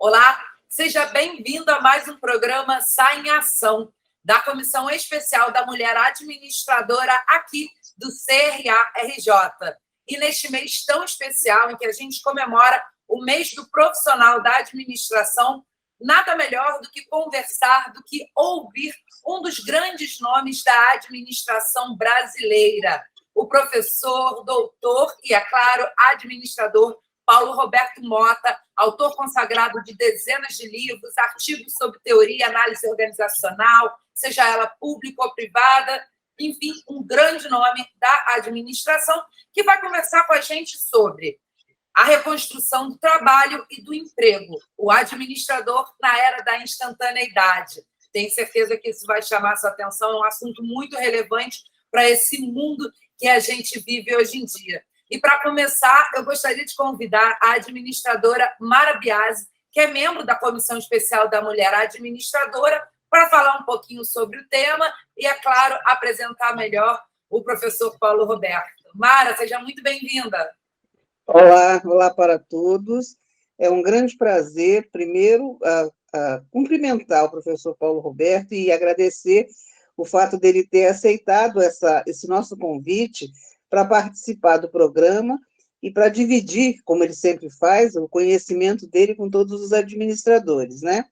Olá, seja bem-vindo a mais um programa Sai em Ação, da Comissão Especial da Mulher Administradora aqui do CRA-RJ. E neste mês tão especial em que a gente comemora o mês do profissional da administração, nada melhor do que conversar, do que ouvir um dos grandes nomes da administração brasileira, o professor, doutor e, é claro, administrador Paulo Roberto Mota, autor consagrado de dezenas de livros, artigos sobre teoria e análise organizacional, seja ela pública ou privada, enfim, um grande nome da administração, que vai conversar com a gente sobre a reconstrução do trabalho e do emprego, o administrador na era da instantaneidade. Tenho certeza que isso vai chamar a sua atenção, é um assunto muito relevante para esse mundo que a gente vive hoje em dia. E, para começar, eu gostaria de convidar a administradora Mara Biasi, que é membro da Comissão Especial da Mulher Administradora, para falar um pouquinho sobre o tema e, é claro, apresentar melhor o professor Paulo Roberto. Mara, seja muito bem-vinda. Olá para todos. É um grande prazer, primeiro, cumprimentar o professor Paulo Roberto e agradecer o fato dele ter aceitado esse nosso convite para participar do programa e para dividir, como ele sempre faz, o conhecimento dele com todos os administradores, né?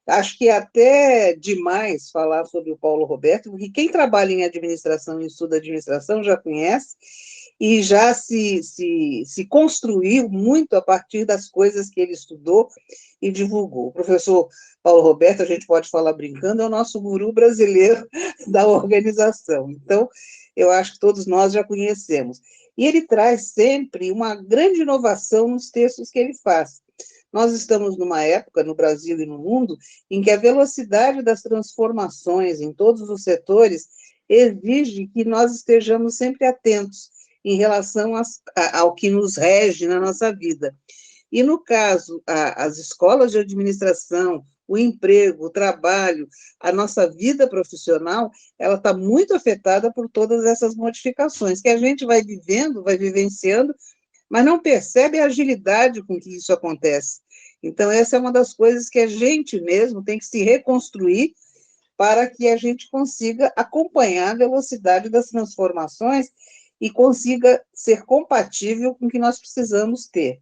Acho que é até demais falar sobre o Paulo Roberto, porque quem trabalha em administração e estuda administração já conhece e já se construiu muito a partir das coisas que ele estudou e divulgou. O professor Paulo Roberto, a gente pode falar brincando, é o nosso guru brasileiro da organização. Então, eu acho que todos nós já conhecemos. E ele traz sempre uma grande inovação nos textos que ele faz. Nós estamos numa época, no Brasil e no mundo, em que a velocidade das transformações em todos os setores exige que nós estejamos sempre atentos em relação ao que nos rege na nossa vida. E, no caso, as escolas de administração, o emprego, o trabalho, a nossa vida profissional, ela está muito afetada por todas essas modificações que a gente vai vivendo, vai vivenciando, mas não percebe a agilidade com que isso acontece. Então, essa é uma das coisas que a gente mesmo tem que se reconstruir para que a gente consiga acompanhar a velocidade das transformações e consiga ser compatível com o que nós precisamos ter.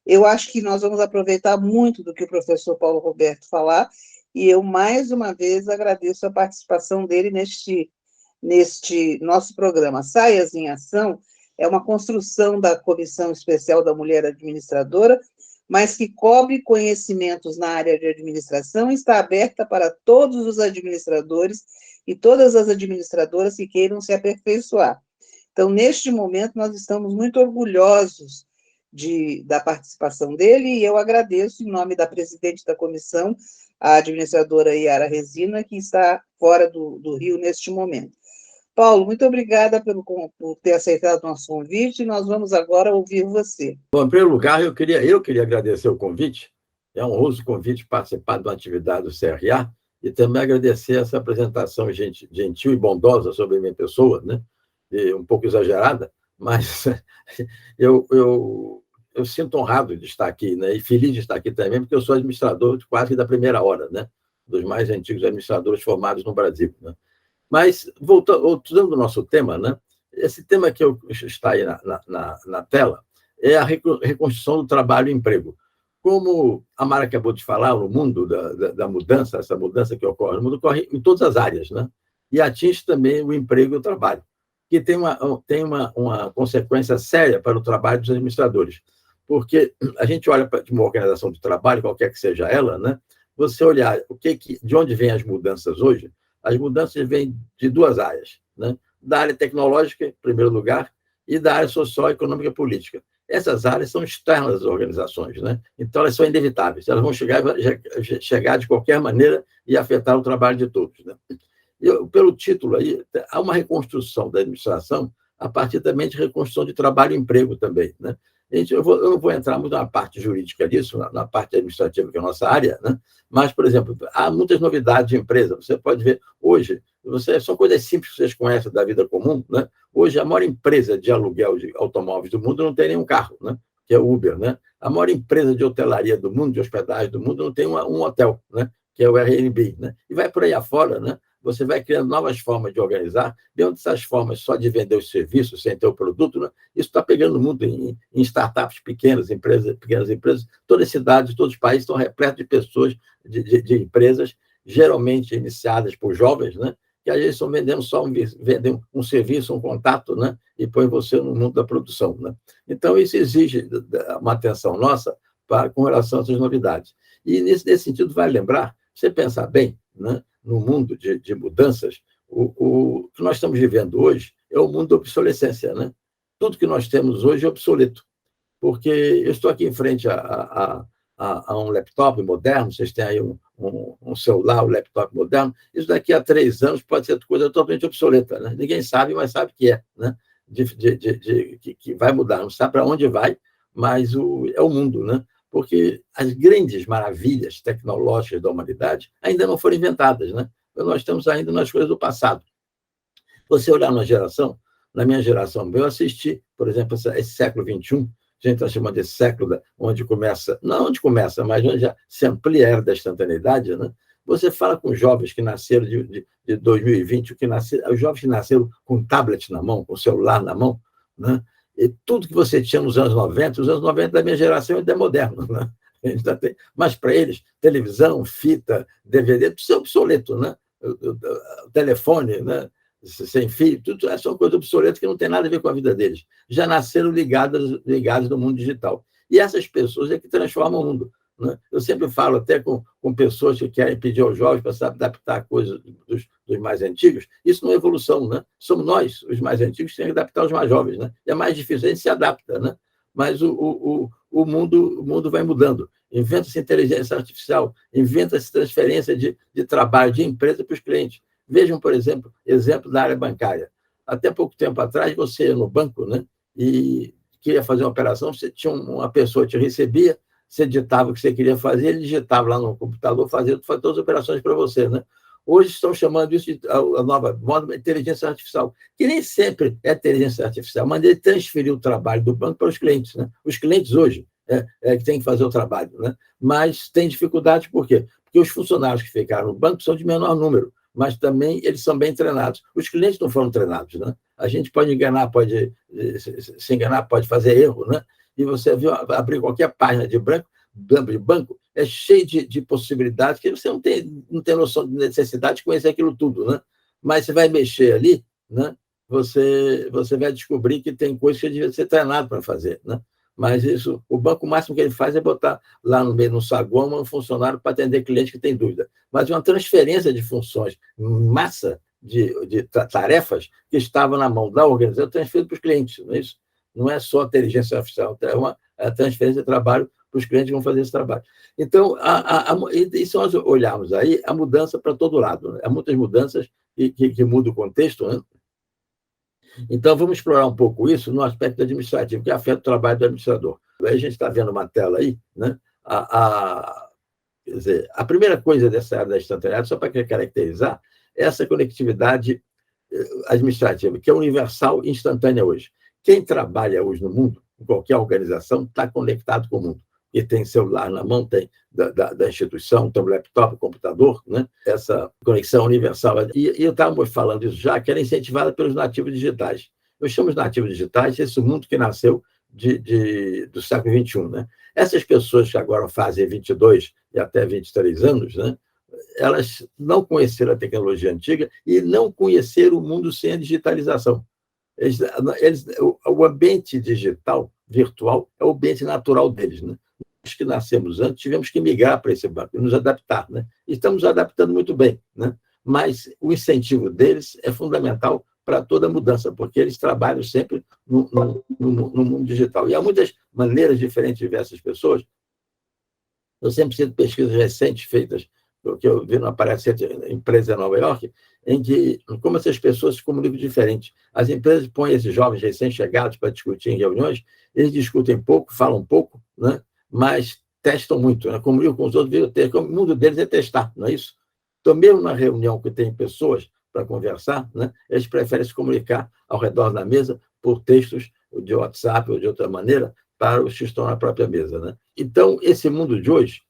Eu acho que nós vamos aproveitar muito do que o professor Paulo Roberto falar, e eu, mais uma vez, agradeço a participação dele neste nosso programa. Saias em Ação é uma construção da Comissão Especial da Mulher Administradora, mas que cobre conhecimentos na área de administração e está aberta para todos os administradores e todas as administradoras que queiram se aperfeiçoar. Então, neste momento, nós estamos muito orgulhosos da participação dele, e eu agradeço em nome da presidente da comissão, a administradora Yara Resina, que está fora do Rio neste momento. Paulo, muito obrigada por ter aceitado o nosso convite, e nós vamos agora ouvir você. Bom, em primeiro lugar, eu queria agradecer o convite, é um honroso convite participar de uma atividade do CRA, e também agradecer essa apresentação gentil e bondosa sobre a minha pessoa, né? E um pouco exagerada, mas eu sinto honrado de estar aqui, né? E feliz de estar aqui também, porque eu sou administrador quase da primeira hora, né? Dos mais antigos administradores formados no Brasil, né? Mas, voltando ao nosso tema, né? Esse tema que está aí na tela é a reconstrução do trabalho e emprego. Como a Mara acabou de falar, no mundo da mudança, essa mudança que ocorre, o mundo ocorre em todas as áreas, né? E atinge também o emprego e o trabalho, que tem uma consequência séria para o trabalho dos administradores. Porque a gente olha para uma organização de trabalho, qualquer que seja ela, né? Você olhar de onde vêm as mudanças hoje, as mudanças vêm de duas áreas, né? Da área tecnológica, em primeiro lugar, e da área social, econômica e política. Essas áreas são externas às organizações, né? Então, elas são inevitáveis, elas vão chegar de qualquer maneira e afetar o trabalho de todos, né? Pelo título aí, há uma reconstrução da administração a partir também de reconstrução de trabalho e emprego também, né? Eu não vou entrar muito na parte jurídica disso, na parte administrativa, que é a nossa área, né? Mas, por exemplo, há muitas novidades de empresa. Você pode ver, hoje, são coisas simples que vocês conhecem da vida comum, né? Hoje, a maior empresa de aluguel de automóveis do mundo não tem nenhum carro, né? que é o Uber, né? A maior empresa de hotelaria do mundo, de hospedagem do mundo, não tem um hotel, né? Que é o Airbnb, né? E vai por aí afora, né? Você vai criando novas formas de organizar. Dentro dessas formas só de vender os serviços sem ter o produto, né? Isso está pegando muito em startups pequenas empresas. Todas as cidades, todos os países estão repletos de pessoas, de empresas, geralmente iniciadas por jovens, né? Que às vezes estão vendendo vendem um serviço, um contato, né? E põe você no mundo da produção, né? Então, isso exige uma atenção nossa com relação a essas novidades. E, nesse sentido, vale lembrar, você pensar bem, né? No mundo de mudanças, o que nós estamos vivendo hoje é o mundo da obsolescência, né? Tudo que nós temos hoje é obsoleto, porque eu estou aqui em frente a um laptop moderno, vocês têm aí um celular, um laptop moderno, isso daqui a 3 anos pode ser coisa totalmente obsoleta, né? Ninguém sabe, mas sabe que é, né? Que vai mudar, não sabe para onde vai, mas é o mundo, né? Porque as grandes maravilhas tecnológicas da humanidade ainda não foram inventadas, né? Então, nós estamos ainda nas coisas do passado. Você olhar na minha geração, eu assisti, por exemplo, esse século XXI, a gente está chamando de século onde começa, não onde começa, mas onde já se amplia a era da instantaneidade, né? Você fala com jovens que nasceram de 2020, os jovens que nasceram com tablet na mão, com celular na mão, né? E tudo que você tinha nos anos 90, os anos 90 da minha geração ainda é moderno, né? Mas para eles, televisão, fita, DVD, tudo é obsoleto, né? O telefone, né? Sem fio, tudo são coisas obsoletas que não tem nada a ver com a vida deles. Já nasceram ligados no mundo digital. E essas pessoas é que transformam o mundo, né? Eu sempre falo até com pessoas que querem pedir aos jovens para se adaptar a coisas dos mais antigos. Isso não é evolução, né? Somos nós, os mais antigos, que temos que adaptar os mais jovens, né? É mais difícil, a gente se adapta, né? Mas o mundo vai mudando. Inventa-se inteligência artificial, inventa-se transferência de trabalho, de empresa para os clientes. Vejam, por exemplo da área bancária. Até pouco tempo atrás, você ia no banco, né? E queria fazer uma operação, você tinha uma pessoa que te recebia, você digitava o que você queria fazer, ele digitava lá no computador, fazia todas as operações para você, né? Hoje estão chamando isso de a nova moda de inteligência artificial, que nem sempre é inteligência artificial, mas ele transferiu o trabalho do banco para os clientes, né? Os clientes hoje que têm que fazer o trabalho, né? Mas tem dificuldade, por quê? Porque os funcionários que ficaram no banco são de menor número, mas também eles são bem treinados. Os clientes não foram treinados, né? A gente pode enganar, pode se enganar, pode fazer erro, né? E você viu, abrir qualquer página de banco, é cheio de possibilidades que você não tem noção de necessidade de conhecer aquilo tudo, né? Mas você vai mexer ali, né? Você vai descobrir que tem coisas que devia ser treinado para fazer, né? Mas isso, o banco, o máximo que ele faz é botar lá no meio, no saguão, um funcionário para atender cliente que tem dúvida. Mas uma transferência de funções, massa de tarefas que estavam na mão da organização, transferido para os clientes, não é isso? Não é só inteligência artificial, é uma transferência de trabalho para os clientes que vão fazer esse trabalho. Então, e se nós olharmos aí, a mudança para todo lado, né? Há muitas mudanças que mudam o contexto, né? Então, vamos explorar um pouco isso no aspecto administrativo, que afeta o trabalho do administrador. Aí a gente está vendo uma tela aí, né? Quer dizer, a primeira coisa dessa área da instantaneidade, só para caracterizar, é essa conectividade administrativa, que é universal e instantânea hoje. Quem trabalha hoje no mundo, em qualquer organização, está conectado com o mundo. E tem celular na mão, tem da instituição, tem um laptop, computador, né? Essa conexão universal. E eu estava falando isso já, que era incentivada pelos nativos digitais. Eu chamo de nativos digitais esse mundo que nasceu do século XXI, né? Essas pessoas que agora fazem 22 e até 23 anos, né? Elas não conheceram a tecnologia antiga e não conheceram o mundo sem a digitalização. O ambiente digital, virtual, é o ambiente natural deles, né? Nós que nascemos antes, tivemos que migrar para esse banco e nos adaptar, né? E estamos nos adaptando muito bem, né? Mas o incentivo deles é fundamental para toda mudança, porque eles trabalham sempre no mundo digital. E há muitas maneiras diferentes de ver essas pessoas. Eu sempre cito pesquisas recentes feitas, que eu vi numa palestra de empresa em Nova York, em que como essas pessoas se comunicam diferente. As empresas põem esses jovens recém-chegados para discutir em reuniões, eles discutem pouco, falam pouco, né? Mas testam muito, né? Comunicam com os outros, o mundo deles é testar, não é isso? Então, mesmo na reunião que tem pessoas para conversar, né? Eles preferem se comunicar ao redor da mesa por textos de WhatsApp ou de outra maneira, para os que estão na própria mesa, né? Então, esse mundo de hoje,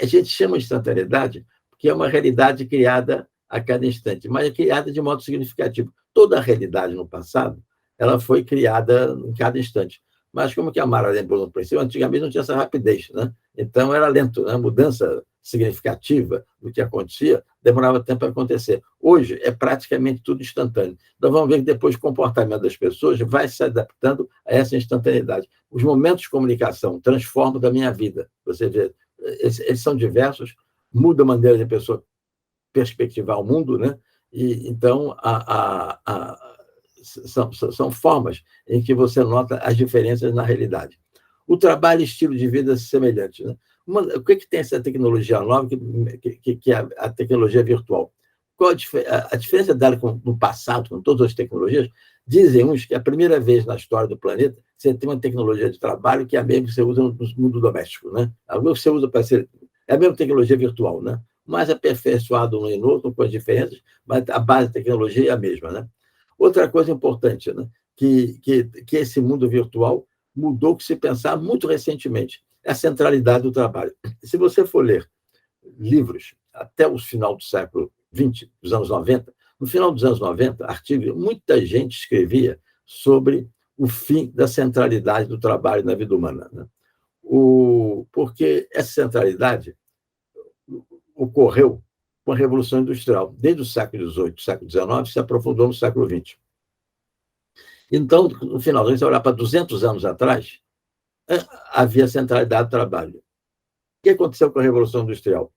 a gente chama de instantaneidade porque é uma realidade criada a cada instante, mas é criada de modo significativo. Toda a realidade no passado ela foi criada em cada instante. Mas, como que a Mara lembrou no princípio, antigamente não tinha essa rapidez, né? Então, era lento, né? A mudança significativa do que acontecia demorava tempo para acontecer. Hoje, é praticamente tudo instantâneo. Nós vamos ver que depois o comportamento das pessoas vai se adaptando a essa instantaneidade. Os momentos de comunicação transformam da minha vida. Você vê, eles são diversos, muda a maneira de a pessoa perspectivar o mundo, né? E, então, são formas em que você nota as diferenças na realidade. O trabalho e estilo de vida semelhantes, né? O que tem essa tecnologia nova, que é a tecnologia virtual? Qual a diferença dela no passado, com todas as tecnologias? Dizem uns que é a primeira vez na história do planeta você tem uma tecnologia de trabalho que é a mesma que você usa no mundo doméstico, né? A mesma que você usa para ser... É a mesma tecnologia virtual, né? Mais aperfeiçoado um e no outro, com as diferenças, mas a base da tecnologia é a mesma, né? Outra coisa importante, né? Que esse mundo virtual mudou o que se pensava muito recentemente, é a centralidade do trabalho. Se você for ler livros até o final do século XX, dos anos 90, no final dos anos 90, artigos, muita gente escrevia sobre o fim da centralidade do trabalho na vida humana, né? Porque essa centralidade ocorreu com a Revolução Industrial. Desde o século XVIII, século XIX, se aprofundou no século XX. Então, no final, se você olhar para 200 anos atrás, havia centralidade do trabalho. O que aconteceu com a Revolução Industrial?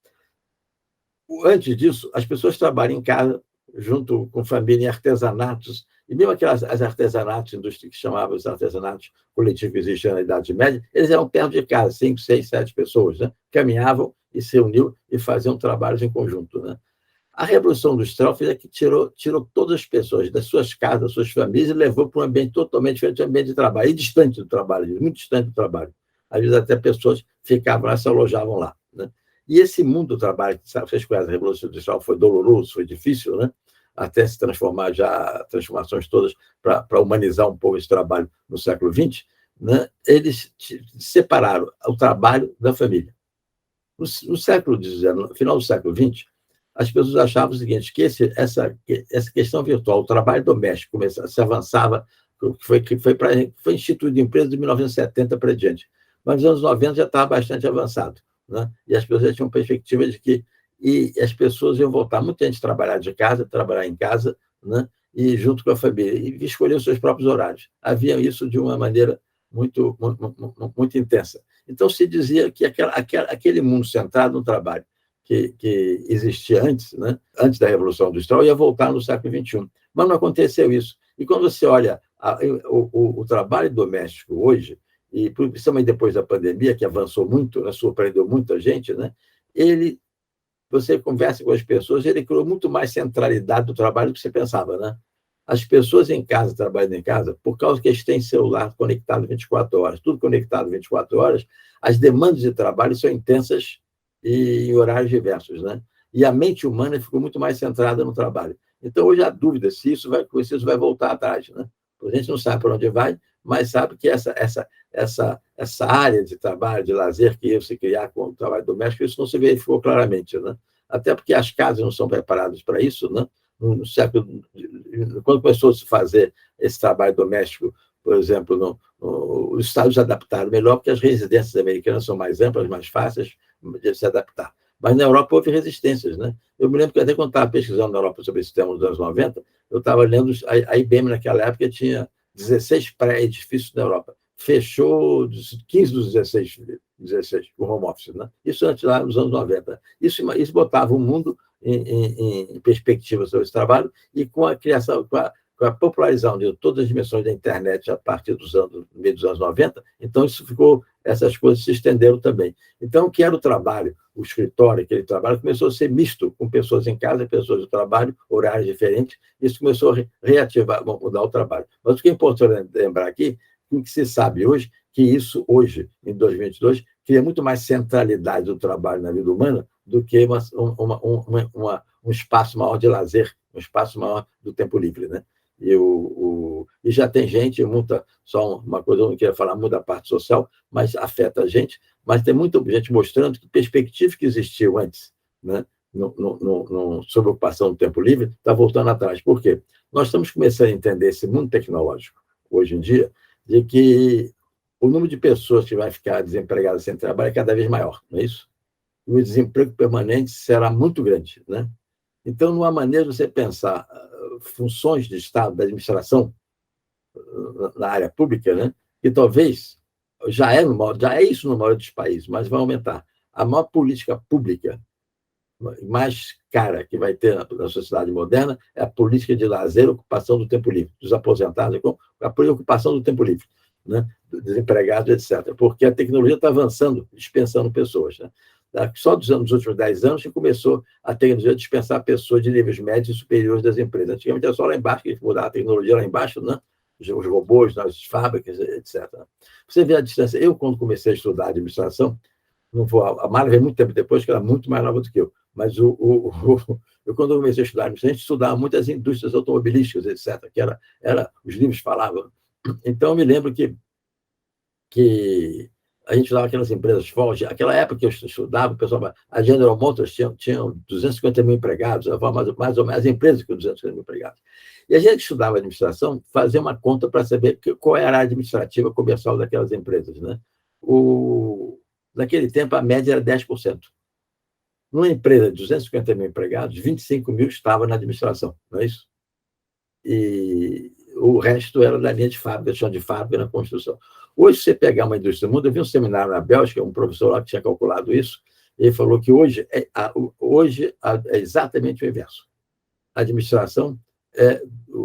Antes disso, as pessoas trabalham em casa, junto com família, em artesanatos, e mesmo as artesanatos que chamavam os artesanatos coletivos que existiam na Idade Média, eles eram perto de casa, 5, 6, 7 pessoas, né? Caminhavam e se uniam e faziam trabalhos em conjunto, né? A Revolução Industrial fez que tirou todas as pessoas das suas casas, das suas famílias, e levou para um ambiente totalmente diferente, um ambiente de trabalho, e distante do trabalho, muito distante do trabalho. Às vezes até pessoas ficavam lá, se alojavam lá, né? E esse mundo do trabalho, vocês conhecem, a Revolução Industrial foi doloroso, foi difícil, né? Até se transformar já, transformações todas para humanizar um pouco esse trabalho no século XX, né? Eles separaram o trabalho da família. No século XIX, no final do século XX, as pessoas achavam o seguinte, que essa questão virtual, o trabalho doméstico, se avançava, foi instituído em empresa de 1970 para diante. Mas nos anos 90 já estava bastante avançado, né? E as pessoas já tinham perspectiva de que as pessoas iam voltar, muita gente trabalhar em casa, né? E junto com a família, e escolher os seus próprios horários. Havia isso de uma maneira muito, muito, muito intensa. Então, se dizia que aquele mundo centrado no trabalho que existia antes, né? Antes da Revolução Industrial, ia voltar no século XXI. Mas não aconteceu isso. E quando você olha o trabalho doméstico hoje, e principalmente depois da pandemia, que avançou muito, né? Surpreendeu muita gente, né? Você conversa com as pessoas, ele criou muito mais centralidade do trabalho do que você pensava, né? As pessoas em casa, trabalhando em casa, por causa que eles têm celular conectado 24 horas, tudo conectado 24 horas, as demandas de trabalho são intensas e em horários diversos, né? E a mente humana ficou muito mais centrada no trabalho. Então, hoje há dúvida se isso vai voltar atrás, né? A gente não sabe para onde vai, mas sabe que essa área de trabalho, de lazer que ia se criar com o trabalho doméstico, isso não se verificou claramente, né? Até porque as casas não são preparadas para isso, né? No século, quando começou a se fazer esse trabalho doméstico, por exemplo, os Estados se adaptaram melhor, porque as residências americanas são mais amplas, mais fáceis de se adaptar. Mas na Europa houve resistências, né? Eu me lembro que até quando estava pesquisando na Europa sobre esse tema nos anos 90, eu estava lendo, a IBM naquela época tinha 16 pré-edifícios na Europa. Fechou 15 dos 16 com home office, né? Isso antes, lá nos anos 90. Isso botava o mundo em perspectiva sobre esse trabalho, e com a criação, com a popularização de todas as dimensões da internet a partir no meio dos anos 90, então essas coisas se estenderam também. Então, o que era o trabalho, o escritório, aquele trabalho, começou a ser misto, com pessoas em casa, pessoas do trabalho, horários diferentes, isso começou a reativar, mudar o trabalho. Mas o que é importante lembrar aqui, o que se sabe hoje, que isso hoje, em 2022, cria muito mais centralidade do trabalho na vida humana do que um espaço maior de lazer, um espaço maior do tempo livre, né? E já tem gente, muda, só uma coisa, eu não queria falar, muda a parte social, mas afeta a gente, mas tem muita gente mostrando que perspectiva que existiu antes, né, sobre a ocupação do tempo livre, está voltando atrás. Por quê? Nós estamos começando a entender esse mundo tecnológico, hoje em dia, de que o número de pessoas que vai ficar desempregadas sem trabalho é cada vez maior, não é isso? E o desemprego permanente será muito grande, né? Então, não há maneira de você pensar funções de Estado, da administração, na área pública, né? Que talvez já é isso no maior dos países, mas vai aumentar. A maior política pública mais cara que vai ter na sociedade moderna é a política de lazer, ocupação do tempo livre, dos aposentados, a preocupação do tempo livre, né? Desempregados, etc. Porque a tecnologia está avançando, dispensando pessoas, né? Só dos últimos 10 anos que começou a tecnologia a dispensar pessoas de níveis médios e superiores das empresas. Antigamente era só lá embaixo, que mudava a tecnologia lá embaixo, né? Os robôs nas fábricas, etc. Você vê a distância. Eu, quando comecei a estudar administração, não vou, a Mara veio muito tempo depois, que era muito mais nova do que eu, mas eu, quando eu comecei a estudar administração, a gente estudava muitas indústrias automobilísticas, etc., que os livros falavam. Então, eu me lembro que a gente estudava aquelas empresas fortes. Aquela época que eu estudava, o pessoal, a General Motors tinha 250 mil empregados, mais ou menos as empresas com 250 mil empregados. E a gente estudava administração, fazia uma conta para saber qual era a administrativa comercial daquelas empresas, né? Naquele tempo, a média era 10%. Numa empresa de 250 mil empregados, 25 mil estavam na administração, não é isso? E o resto era da linha de fábrica, chão de fábrica, na construção. Hoje, se você pegar uma indústria do mundo, eu vi um seminário na Bélgica, um professor lá que tinha calculado isso, ele falou que hoje é exatamente o inverso. A administração,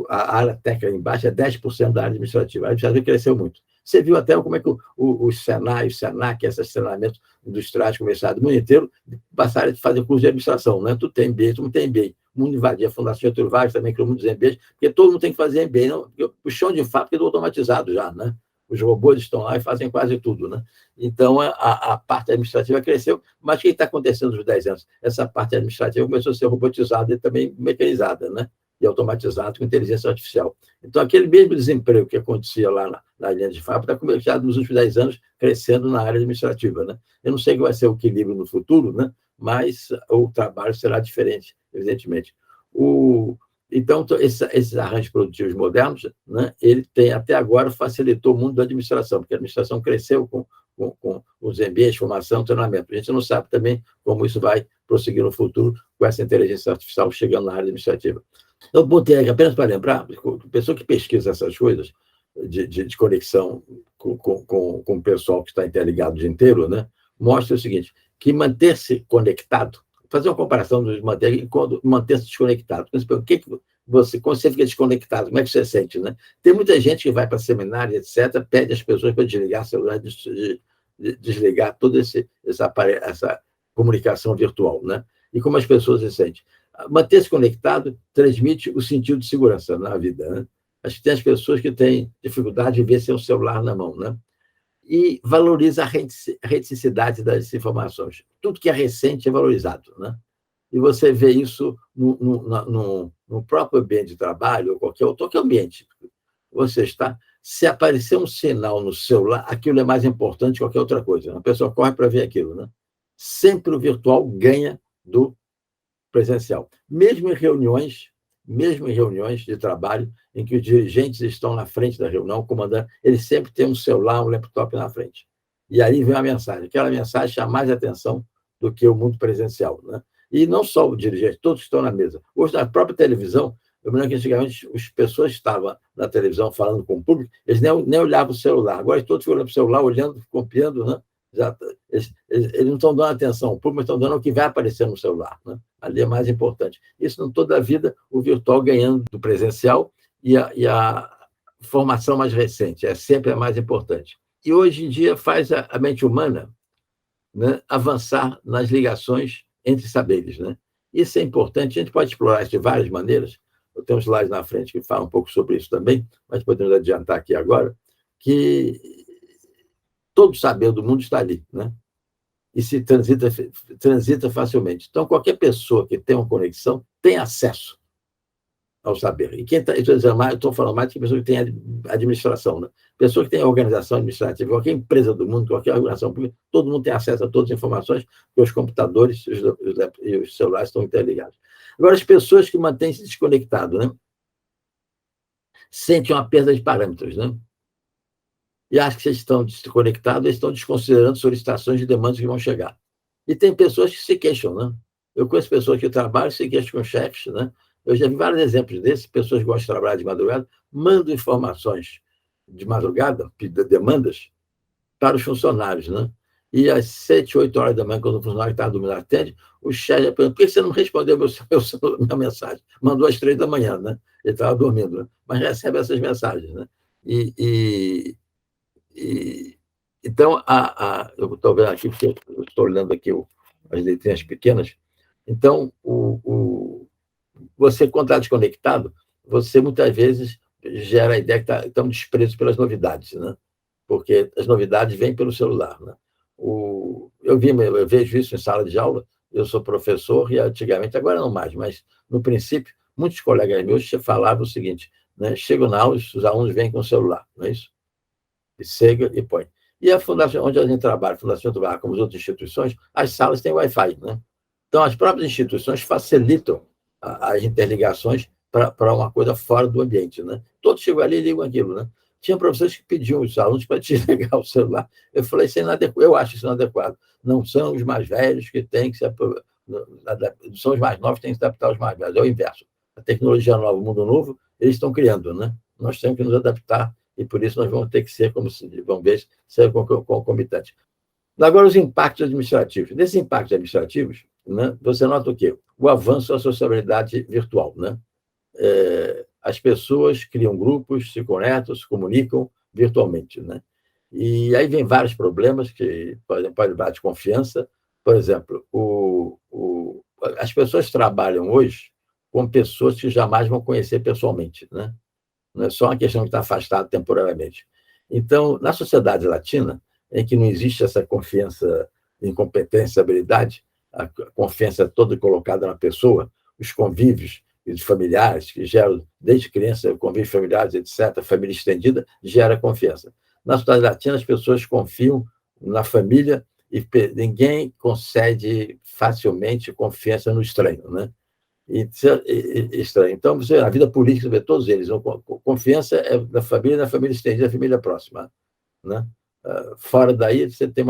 a área técnica embaixo é 10% da área administrativa. A administrativa cresceu muito. Você viu até como é que o Senai, o Senac, esses treinamentos industriais começaram no mundo inteiro, passaram a fazer curso de administração, né? Tu tem MBA, tu não tem MBA. O mundo invadia a Fundação Getúlio Vargas também, criou muitos MBAs, porque todo mundo tem que fazer MBA. Não? O chão de fábrica é automatizado já, né? Os robôs estão lá e fazem quase tudo, né? Então, a parte administrativa cresceu, mas o que está acontecendo nos 10 anos? Essa parte administrativa começou a ser robotizada e também mecanizada, né? E automatizada com inteligência artificial. Então, aquele mesmo desemprego que acontecia lá na linha de fábrica está começando nos últimos 10 anos crescendo na área administrativa, né? Eu não sei que vai ser o equilíbrio no futuro, né? Mas o trabalho será diferente, evidentemente. Então, esses arranjos produtivos modernos, né, ele tem, até agora, facilitou o mundo da administração, porque a administração cresceu com os MBAs, formação, treinamento. A gente não sabe também como isso vai prosseguir no futuro com essa inteligência artificial chegando na área administrativa. Então, botei aqui apenas para lembrar, a pessoa que pesquisa essas coisas de conexão com o pessoal que está interligado o dia inteiro, né, mostra o seguinte, que manter-se conectado, fazer uma comparação de manter-se desconectado. Quando você fica desconectado, como é que você sente, né? Tem muita gente que vai para seminário, etc., pede às pessoas para desligar o celular, desligar toda essa comunicação virtual, né? E como as pessoas se sentem. Manter-se conectado transmite o sentido de segurança na vida, né? Acho que tem as pessoas que têm dificuldade de ver sem o celular na mão, né? E valoriza a reticidade das informações. Tudo que é recente é valorizado, né? E você vê isso no próprio ambiente de trabalho, ou qualquer ambiente. Você está... Se aparecer um sinal no celular, aquilo é mais importante que qualquer outra coisa. A pessoa corre para ver aquilo, né? Sempre o virtual ganha do presencial. Mesmo em reuniões de trabalho, em que os dirigentes estão na frente da reunião, comandando, eles sempre têm um celular, um laptop na frente. E aí vem a mensagem. Aquela mensagem chama mais atenção do que o mundo presencial, né? E não só o dirigente, todos estão na mesa. Hoje, na própria televisão, eu me lembro que antigamente as pessoas estavam na televisão falando com o público, eles nem olhavam o celular. Agora todos ficam olhando para o celular, olhando, copiando, né? Eles não estão dando atenção ao público, mas estão dando o que vai aparecer no celular, né? Ali é mais importante. Isso, em toda a vida, o virtual ganhando do presencial e a formação mais recente, é sempre a mais importante. E hoje em dia faz a mente humana, né, avançar nas ligações entre saberes, né? Isso é importante, a gente pode explorar isso de várias maneiras. Eu tenho uns slides na frente que falam um pouco sobre isso também, mas podemos adiantar aqui agora, que todo saber do mundo está ali, né? E se transita facilmente. Então, qualquer pessoa que tem uma conexão tem acesso ao saber. E quem estou falando mais de pessoa que tem administração, né? Pessoa que tem organização administrativa, qualquer empresa do mundo, qualquer organização pública, todo mundo tem acesso a todas as informações, porque os computadores e os celulares estão interligados. Agora, as pessoas que mantêm-se desconectadas, né? Sentem uma perda de parâmetros, né? E acham que eles estão desconectados, eles estão desconsiderando solicitações e demandas que vão chegar. E tem pessoas que se queixam, né? Eu conheço pessoas que trabalham e se queixam com chefes, né? Eu já vi vários exemplos desses, pessoas que gostam de trabalhar de madrugada, mandam informações de madrugada, demandas, para os funcionários, né? E às 7, 8 horas da manhã, quando o funcionário está dormindo atende, o chefe pergunta: por que você não respondeu minha mensagem? Mandou às 3 da manhã, né? Ele estava dormindo, né? Mas recebe essas mensagens, né? Então, eu estou vendo aqui, porque eu estou olhando aqui as letrinhas pequenas. Então, você, quando está desconectado, você muitas vezes gera a ideia que estamos despresos pelas novidades, né? Porque as novidades vêm pelo celular, né? Eu vejo isso em sala de aula, eu sou professor e antigamente, agora não mais, mas no princípio, muitos colegas meus falavam o seguinte, né? Chegam na aula, os alunos vêm com o celular, não é isso? E chega e põe. E a fundação, onde a gente trabalha, a Fundação Tubarão, como as outras instituições, as salas têm Wi-Fi, né? Então, as próprias instituições facilitam as interligações para uma coisa fora do ambiente, né? Todos chegam ali e ligam aquilo, né? Tinha professores que pediam os alunos para desligar o celular. Eu falei, isso é inadequado. Eu acho isso inadequado. Não são os mais velhos que têm que se... São os mais novos que têm que se adaptar aos mais velhos. É o inverso. A tecnologia nova, o mundo novo, eles estão criando, né? Nós temos que nos adaptar e, por isso, nós vamos ter que ser, vamos ver, ser concomitante. Agora, os impactos administrativos. Nesses impactos administrativos, né, você nota o quê? O avanço da sociabilidade virtual, né? As pessoas criam grupos, se conectam, se comunicam virtualmente, né? E aí vem vários problemas que podem dar de confiança. Por exemplo, as pessoas trabalham hoje com pessoas que jamais vão conhecer pessoalmente, né? Não é só uma questão de estar afastado temporariamente. Então, na sociedade latina, em que não existe essa confiança em competência e habilidade, a confiança toda colocada na pessoa, os convívios e os familiares, que geram, desde criança, convívios familiares, etc., família estendida, gera confiança. Na sociedade latina, as pessoas confiam na família e ninguém concede facilmente confiança no estranho, né? Estranho. Então, você, na vida política, você vê todos eles. Confiança é na família estendida, na família próxima, né? Fora daí, você tem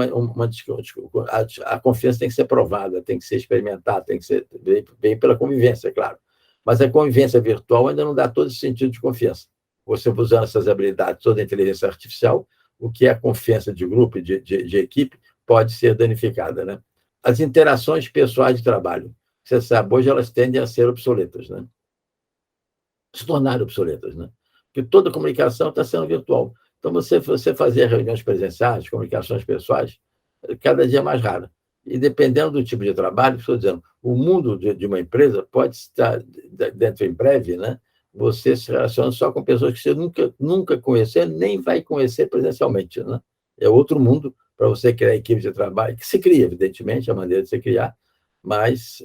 a confiança tem que ser provada, tem que ser experimentada, tem que ser bem pela convivência, é claro. Mas a convivência virtual ainda não dá todo esse sentido de confiança. Você usando essas habilidades, toda a inteligência artificial, o que é a confiança de grupo, de equipe, pode ser danificada, né? As interações pessoais de trabalho, você sabe, hoje elas tendem a ser obsoletas, né? Se tornar obsoletas, né? Porque toda comunicação está sendo virtual. Então, você fazer reuniões presenciais, comunicações pessoais, cada dia é mais rara. E dependendo do tipo de trabalho, estou dizendo, o mundo de uma empresa pode estar, dentro em breve, né? Você se relaciona só com pessoas que você nunca conheceu, nem vai conhecer presencialmente, né? É outro mundo para você criar equipe de trabalho, que se cria, evidentemente, a maneira de se criar, mas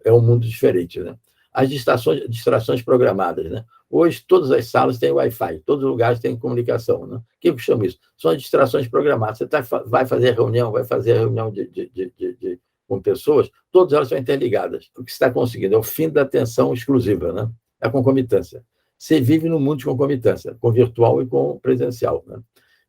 é um mundo diferente, né? As distrações programadas, né? Hoje, todas as salas têm Wi-Fi, todos os lugares têm comunicação, né? O que eu chamo isso? São as distrações programadas. Você vai fazer reunião com pessoas, todas elas são interligadas. O que você está conseguindo é o fim da atenção exclusiva, né? A concomitância. Você vive num mundo de concomitância, com virtual e com presencial, né?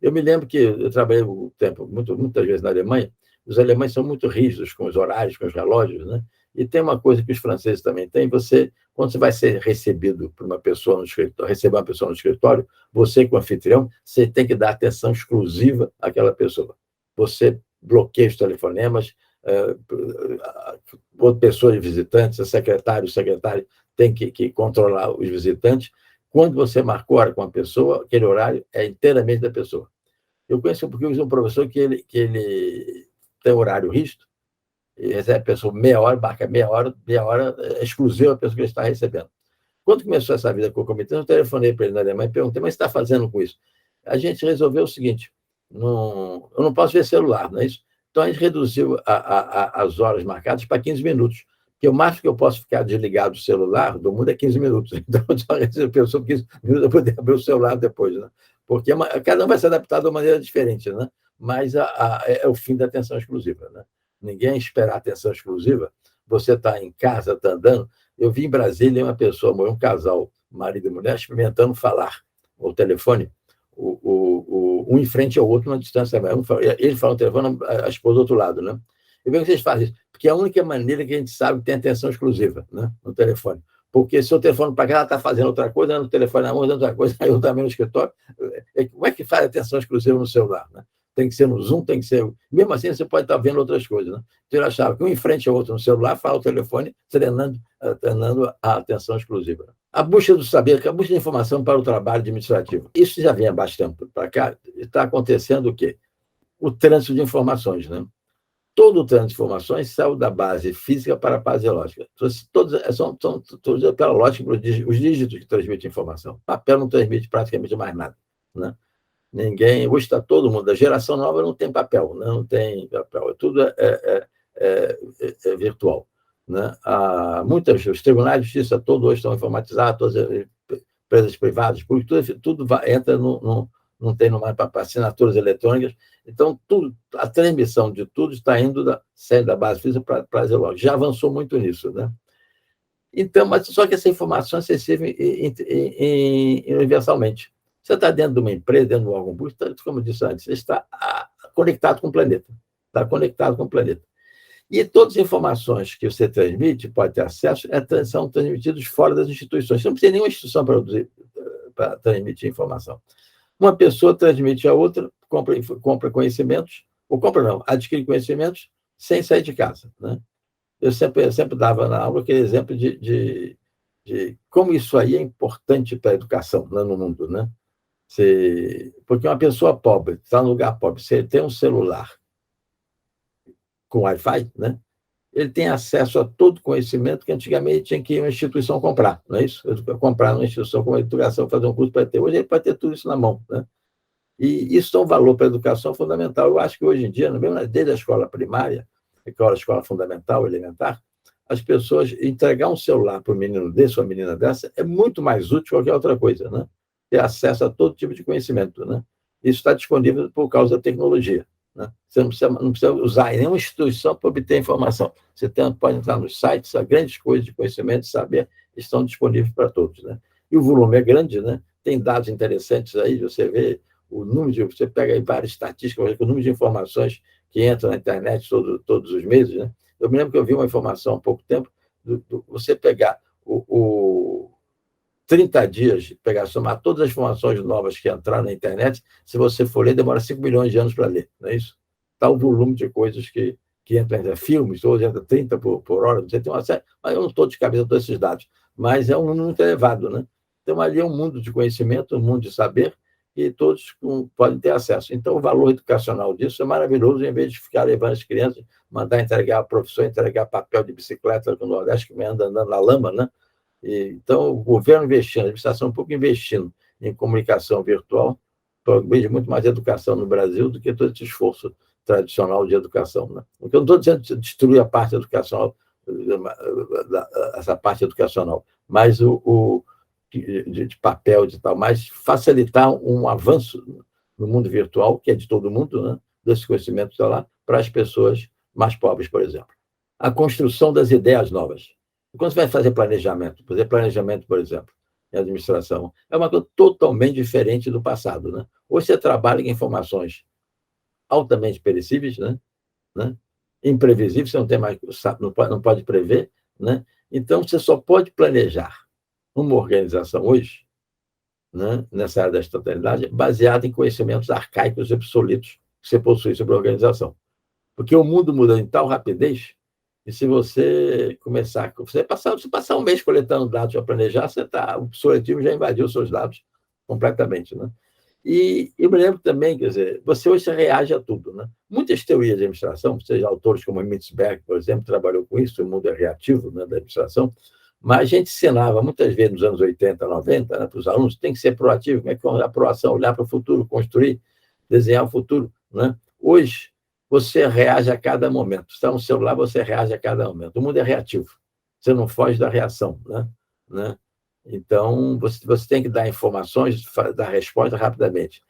Eu me lembro que eu trabalhei muitas vezes na Alemanha. Os alemães são muito rígidos com os horários, com os relógios, né? E tem uma coisa que os franceses também têm, quando você vai ser recebido por uma pessoa no escritório, receber uma pessoa no escritório, você, como anfitrião, você tem que dar atenção exclusiva àquela pessoa. Você bloqueia os telefonemas, pessoas de visitantes, o secretário tem que controlar os visitantes. Quando você marcou hora com a pessoa, aquele horário é inteiramente da pessoa. Eu conheço um professor que ele tem horário rígido, e recebe a pessoa meia hora, marca meia hora é exclusiva a pessoa que ele está recebendo. Quando começou essa vida concomitante, eu telefonei para ele na Alemanha e perguntei, mas o que você está fazendo com isso? A gente resolveu o seguinte, eu não posso ver celular, não é isso? Então, a gente reduziu as horas marcadas para 15 minutos, que o máximo que eu posso ficar desligado do celular do mundo é 15 minutos. Então, eu penso 15 minutos eu poder abrir o celular depois, né? Porque cada um vai se adaptar de uma maneira diferente, né? Mas é o fim da atenção exclusiva, né? Ninguém espera atenção exclusiva. Você está em casa, está andando. Eu vi em Brasília uma pessoa, um casal, marido e mulher, experimentando falar ao telefone, um em frente ao outro, numa distância. Ele fala no telefone, a esposa do outro lado, né? E bem que vocês fazem isso, porque é a única maneira que a gente sabe que tem atenção exclusiva, né, no telefone. Porque se o telefone para cá, ela está fazendo outra coisa, no telefone na mão, fazendo outra coisa, aí eu também no escritório. Como é que faz atenção exclusiva no celular, né? Tem que ser no Zoom, tem que ser... Mesmo assim, você pode estar vendo outras coisas, né? Então, eu achava que um em frente ao outro no celular, fala o telefone, treinando a atenção exclusiva. A busca do saber, a busca de informação para o trabalho administrativo. Isso já vem há bastante tempo para cá. Está acontecendo o quê? O trânsito de informações, né? Todo o trânsito de informações saiu da base física para a base lógica. Todos são todos pela lógica, os dígitos que transmitem informação. O papel não transmite praticamente mais nada, né? Ninguém, hoje está todo mundo, a geração nova não tem papel, né? Não tem papel, tudo é virtual, né? Os tribunais de justiça todos hoje estão informatizados, todas as empresas privadas, tudo entra não tem mais para assinaturas eletrônicas. Então, a transmissão de tudo está saindo da base física para a base lógica. Já avançou muito nisso, né? Então, mas só que essa informação é acessível universalmente. Você está dentro de uma empresa, dentro de um órgão público, como eu disse antes, você está conectado com o planeta. Está conectado com o planeta. E todas as informações que você transmite, pode ter acesso, são transmitidas fora das instituições. Você não precisa de nenhuma instituição para transmitir informação. Uma pessoa transmite a outra, compra conhecimentos, ou compra não, adquire conhecimentos sem sair de casa, né? Eu sempre dava na aula aquele exemplo de como isso aí é importante para a educação, né, no mundo, né? Porque uma pessoa pobre, está num lugar pobre, se ele tem um celular com Wi-Fi, né, ele tem acesso a todo conhecimento que antigamente tinha que ir a uma instituição comprar, não é isso? Comprar numa instituição como a educação, fazer um curso para ter. Hoje ele pode ter tudo isso na mão, né? E isso é um valor para a educação fundamental. Eu acho que hoje em dia, desde a escola primária, escola fundamental, elementar, as pessoas entregar um celular para um menino desse ou uma menina dessa é muito mais útil que qualquer outra coisa, né? Ter acesso a todo tipo de conhecimento, né? Isso está disponível por causa da tecnologia, né? Você não precisa usar nenhuma instituição para obter informação. Você pode entrar nos sites, as grandes coisas de conhecimento e saber estão disponíveis para todos, né? E o volume é grande, né? Tem dados interessantes aí, você vê o número você pega aí várias estatísticas, o número de informações que entram na internet todos os meses, né? Eu me lembro que eu vi uma informação há pouco tempo, você pegar 30 dias, somar todas as informações novas que entraram na internet, se você for ler, demora 5 milhões de anos para ler, não é isso? Está o volume de coisas que entram, filmes, hoje entra 30 por hora, você tem uma série, mas eu não estou de cabeça todos esses dados, mas é um número muito elevado, né? Então, ali é um mundo de conhecimento, um mundo de saber, e todos podem ter acesso. Então, o valor educacional disso é maravilhoso, em vez de ficar levando as crianças, mandar entregar a profissão, entregar papel de bicicleta no Nordeste, que me anda andando na lama, né? Então, o governo investindo, a administração um pouco investindo em comunicação virtual, progride muito mais educação no Brasil do que todo esse esforço tradicional de educação, né? Porque eu não estou dizendo destruir a parte educacional, essa parte educacional, mas de papel de tal, mas facilitar um avanço no mundo virtual, que é de todo mundo, né? Desse conhecimento lá, para as pessoas mais pobres, por exemplo. A construção das ideias novas. Quando você vai fazer planejamento, por exemplo, em administração, é uma coisa totalmente diferente do passado, né? Hoje você trabalha com informações altamente perecíveis, né? Imprevisíveis, você não tem mais, não pode prever, né? Então, você só pode planejar uma organização hoje, né, nessa área da estatalidade, baseada em conhecimentos arcaicos e obsoletos que você possui sobre a organização. Porque o mundo muda em tal rapidez que se você começar... Se passar um mês coletando dados para planejar, o obsoletismo já invadiu os seus dados completamente, né? E eu me lembro também, quer dizer, você hoje reage a tudo, né? Muitas teorias de administração, seja autores como Mitzberg, por exemplo, trabalhou com isso, o mundo é reativo, né, da administração, mas a gente ensinava muitas vezes nos anos 80, 90, né, para os alunos, tem que ser proativo, como é que é a proação, olhar para o futuro, construir, desenhar o futuro, né? Hoje, você reage a cada momento. Está no celular, você reage a cada momento. O mundo é reativo, você não foge da reação, né? Então, você tem que dar informações, dar resposta rapidamente.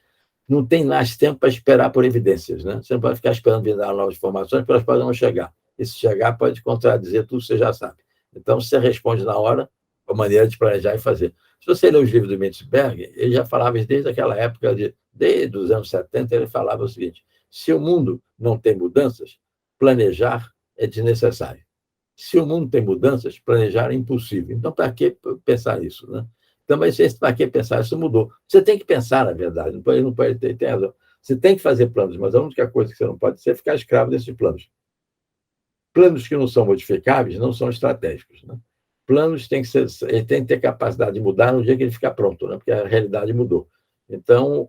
Não tem mais tempo para esperar por evidências, né? Você não pode ficar esperando vir dar novas informações, porque elas podem não chegar. E se chegar, pode contradizer tudo que você já sabe. Então, você responde na hora, a maneira de planejar e fazer. Se você ler os livros do Mintzberg, ele já falava desde aquela época, desde os anos 70, ele falava o seguinte: se o mundo não tem mudanças, planejar é desnecessário. Se o mundo tem mudanças, planejar é impossível. Então, para que pensar nisso, né? Então, mas para que pensar? Isso mudou. Você tem que pensar, na verdade, não pode ter razão. Você tem que fazer planos, mas a única coisa que você não pode ser é ficar escravo desses planos. Planos que não são modificáveis não são estratégicos, né? Planos têm que ter capacidade de mudar no dia que ele ficar pronto, né? Porque a realidade mudou. Então,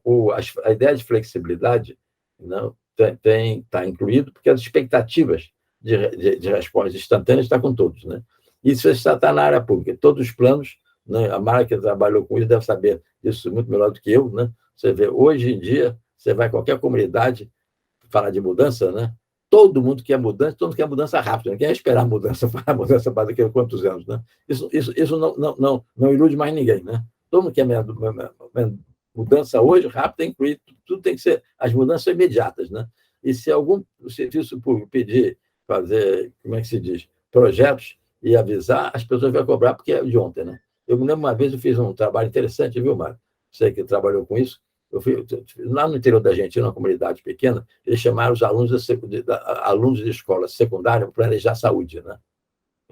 a ideia de flexibilidade não está incluído, porque as expectativas de resposta instantânea estão com todos, né? Isso está na área pública. Todos os planos, né? A Mara, que trabalhou com isso, deve saber disso muito melhor do que eu, né? Você vê, hoje em dia, você vai a qualquer comunidade falar de mudança, né? Todo mundo quer mudança rápida, não quer esperar a mudança para daqui a quantos anos, né? Isso não ilude mais ninguém, né? Todo mundo quer mudança hoje, rápida, incluir, tudo tem que ser, as mudanças são imediatas, né? E se algum serviço público pedir, fazer, como é que se diz, projetos e avisar, as pessoas vão cobrar porque é de ontem, né? Eu me lembro uma vez, eu fiz um trabalho interessante, viu, Mário? Você que trabalhou com isso. Lá no interior da Argentina, uma comunidade pequena, eles chamaram os alunos de escola secundária para planejar a saúde, né?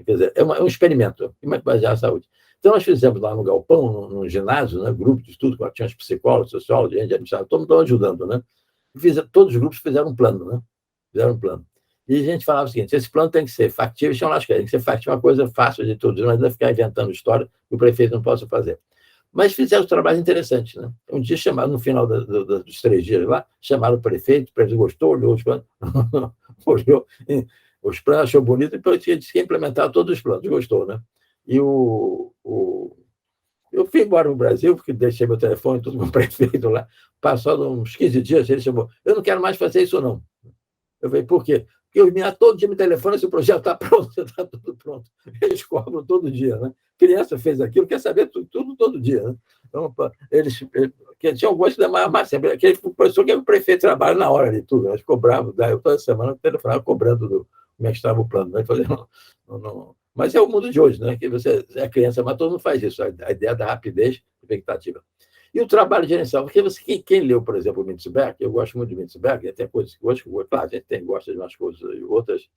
Quer dizer, é um experimento, como é que planejar a saúde? Então, nós fizemos lá no galpão, no ginásio, né, grupo de estudo, tinha os psicólogos, sociólogos, gente de administração, todo mundo ajudando, né? Todos os grupos fizeram um plano, né? Fizeram um plano. E a gente falava o seguinte: esse plano tem que ser factível, tem que ser factível, uma coisa fácil de todos, não adianta ficar inventando história que o prefeito não possa fazer. Mas fizeram um trabalho interessante, né? Um dia chamaram, no final dos 3 dias lá, chamaram o prefeito gostou, olhou os planos, olhou os planos, achou bonito, e depois disse que ia implementar todos os planos, gostou, né? E eu fui embora no Brasil, porque deixei meu telefone, tudo com o prefeito lá, passado uns 15 dias, ele chamou: eu não quero mais fazer isso, não. Eu falei: por quê? Porque os meninos todo dia me telefonam, se o projeto está pronto, está tudo pronto. Eles cobram todo dia, né? Criança fez aquilo, quer saber tudo todo dia, né? Então, eles tinham gosto da maior massa, aquele professor que o prefeito trabalha na hora de tudo, eles cobravam, eu toda semana telefonava cobrando como é que estava o plano. Né? Falei, não. Mas é o mundo de hoje, né? Que você é criança, mas todo mundo faz isso, a ideia da rapidez, expectativa. E o trabalho gerencial, porque quem leu, por exemplo, o Mintzberg, eu gosto muito de Mintzberg, tem coisas que gosto, claro, a gente gosta de umas coisas e outras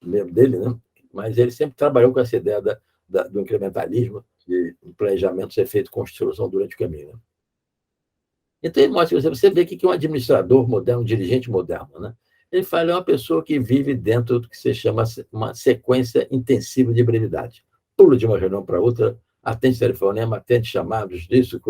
mesmo dele, né? Mas ele sempre trabalhou com essa ideia do incrementalismo, de planejamento ser feito construção durante o caminho. Né? Então, ele mostra, você vê que um administrador moderno, um dirigente moderno, né? Ele fala, é uma pessoa que vive dentro do que se chama uma sequência intensiva de brevidade. Pula de uma reunião para outra, atende telefonema, atende chamados disso,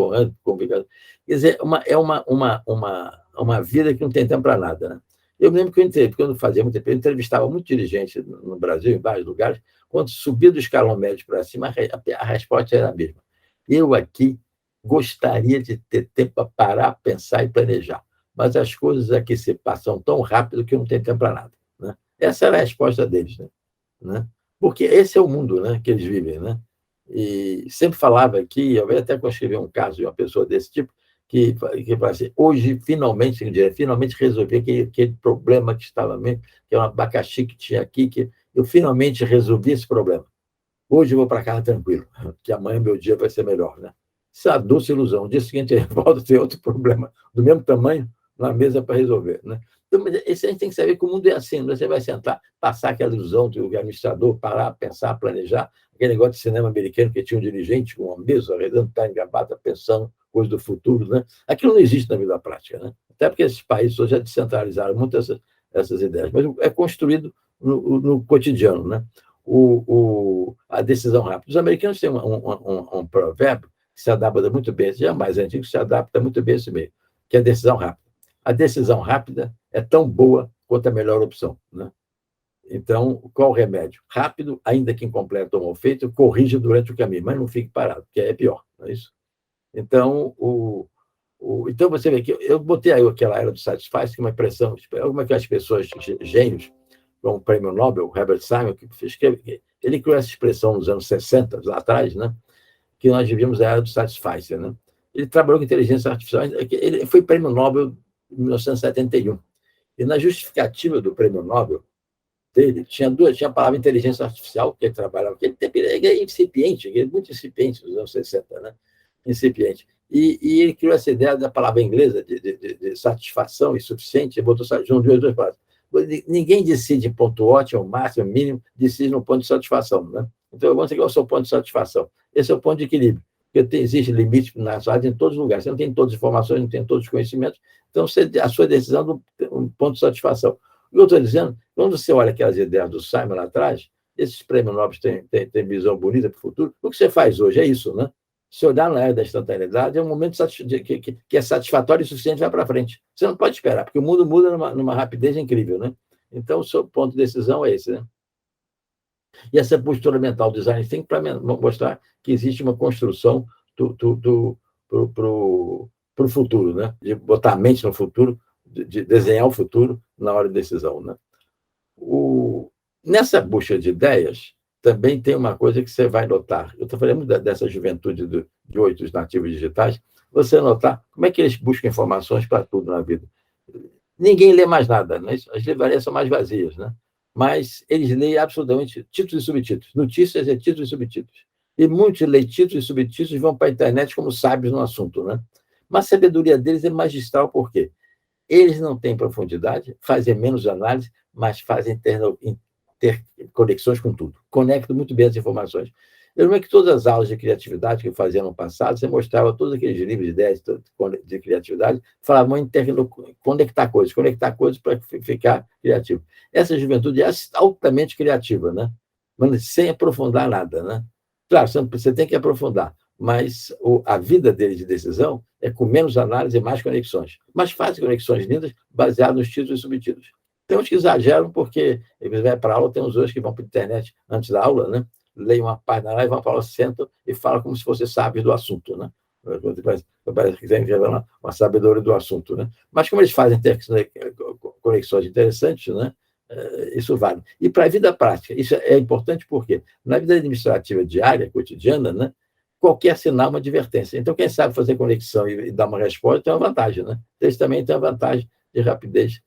complicado. Quer dizer, é uma vida que não tem tempo para nada. Né? Eu me lembro que quando fazia muito tempo, eu entrevistava muito dirigente no Brasil, em vários lugares, quando subia do escalão médio para cima, a resposta era a mesma. Eu aqui gostaria de ter tempo para parar, pensar e planejar, mas as coisas aqui se passam tão rápido que não tem tempo para nada. Né? Essa era a resposta deles. Né? Porque esse é o mundo, né, que eles vivem. Né? E sempre falava aqui, eu até escrevi um caso de uma pessoa desse tipo, que fala assim, hoje, finalmente resolvi aquele problema que estava mesmo, que é um abacaxi que tinha aqui, que eu finalmente resolvi esse problema. Hoje eu vou para casa tranquilo, que amanhã meu dia vai ser melhor. Né? Isso é a doce ilusão. No dia seguinte, ele volta a ter outro problema do mesmo tamanho na mesa para resolver. Né? Então, a gente tem que saber que o mundo é assim. Você vai sentar, passar aquela ilusão do administrador, parar, pensar, planejar. Aquele negócio de cinema americano que tinha um dirigente com uma mesa, arredando, está em gravata, pensando coisas do futuro. Né? Aquilo não existe na vida prática. Né? Até porque esses países hoje já descentralizaram muito essas ideias. Mas é construído no cotidiano. Né? A decisão rápida. Os americanos têm um provérbio que se adapta muito bem, já mais antigo, se adapta muito bem a esse meio, que é a decisão rápida. A decisão rápida é tão boa quanto a melhor opção. Né? Então, qual o remédio? Rápido, ainda que incompleto ou mal feito, corrija durante o caminho, mas não fique parado, porque é pior. Não é isso? Então, então você vê que eu botei aí aquela era do Satisfaz, que é uma impressão, como é que as pessoas, gênios, como o prêmio Nobel, Herbert Simon, que Ele criou essa expressão nos anos 60, lá atrás, né? Que nós vivíamos a era do satisficer, né? Ele trabalhou com inteligência artificial, ele foi prêmio Nobel em 1971. E na justificativa do prêmio Nobel dele, tinha a palavra inteligência artificial, que ele trabalhava, que ele é incipiente, ele é muito incipiente nos anos 60, né? Incipiente. E ele criou essa ideia da palavra inglesa de satisfação e suficiente, ele botou junto duas palavras. Ninguém decide ponto ótimo, máximo, mínimo, decide no ponto de satisfação, né? Então, eu vou dizer que é o seu ponto de satisfação. Esse é o ponto de equilíbrio, porque existe limite nas áreas em todos os lugares. Você não tem todas as informações, não tem todos os conhecimentos, então a sua decisão é um ponto de satisfação. O que eu estou dizendo, quando você olha aquelas ideias do Simon lá atrás, esses prêmios Nobel têm visão bonita para o futuro, o que você faz hoje é isso, né? Se olhar na era da instantaneidade, é um momento que é satisfatório e suficiente e vai para frente. Você não pode esperar, porque o mundo muda numa rapidez incrível, né? Então, o seu ponto de decisão é esse, né? E essa postura mental do design thinking para mostrar que existe uma construção para o futuro, né? De botar a mente no futuro, de desenhar o futuro na hora de decisão, né? Nessa busca de ideias, também tem uma coisa que você vai notar. Eu estou falando dessa juventude de hoje, dos nativos digitais, você notar como é que eles buscam informações para tudo na vida. Ninguém lê mais nada, né? As livrarias são mais vazias, né? Mas eles leem absolutamente títulos e subtítulos. Notícias é títulos e subtítulos. E muitos leem títulos e subtítulos e vão para a internet como sábios no assunto, né? Mas a sabedoria deles é magistral, por quê? Eles não têm profundidade, fazem menos análise, mas fazem interconexões com tudo. Conectam muito bem as informações. Eu lembro que todas as aulas de criatividade que eu fazia no passado, você mostrava todos aqueles livros de ideias de criatividade, falavam em conectar coisas para ficar criativo. Essa juventude é altamente criativa, né? Mas sem aprofundar nada, né? Claro, você tem que aprofundar, mas a vida deles de decisão é com menos análise e mais conexões. Mas fazem conexões lindas baseadas nos títulos e subtítulos. Tem uns que exageram porque eles vão para a aula, tem uns outros que vão para a internet antes da aula, né? Leem uma página lá e vão para a aula, sentam e falam como se fosse sábios do assunto, né? Parece que quiserem revelar uma sabedoria do assunto, né? Mas como eles fazem conexões interessantes, né? Isso vale. E para a vida prática, isso é importante porque na vida administrativa diária, cotidiana, né? Qualquer sinal é uma advertência. Então, quem sabe fazer conexão e dar uma resposta tem uma vantagem, né? Eles também têm a vantagem de rapidez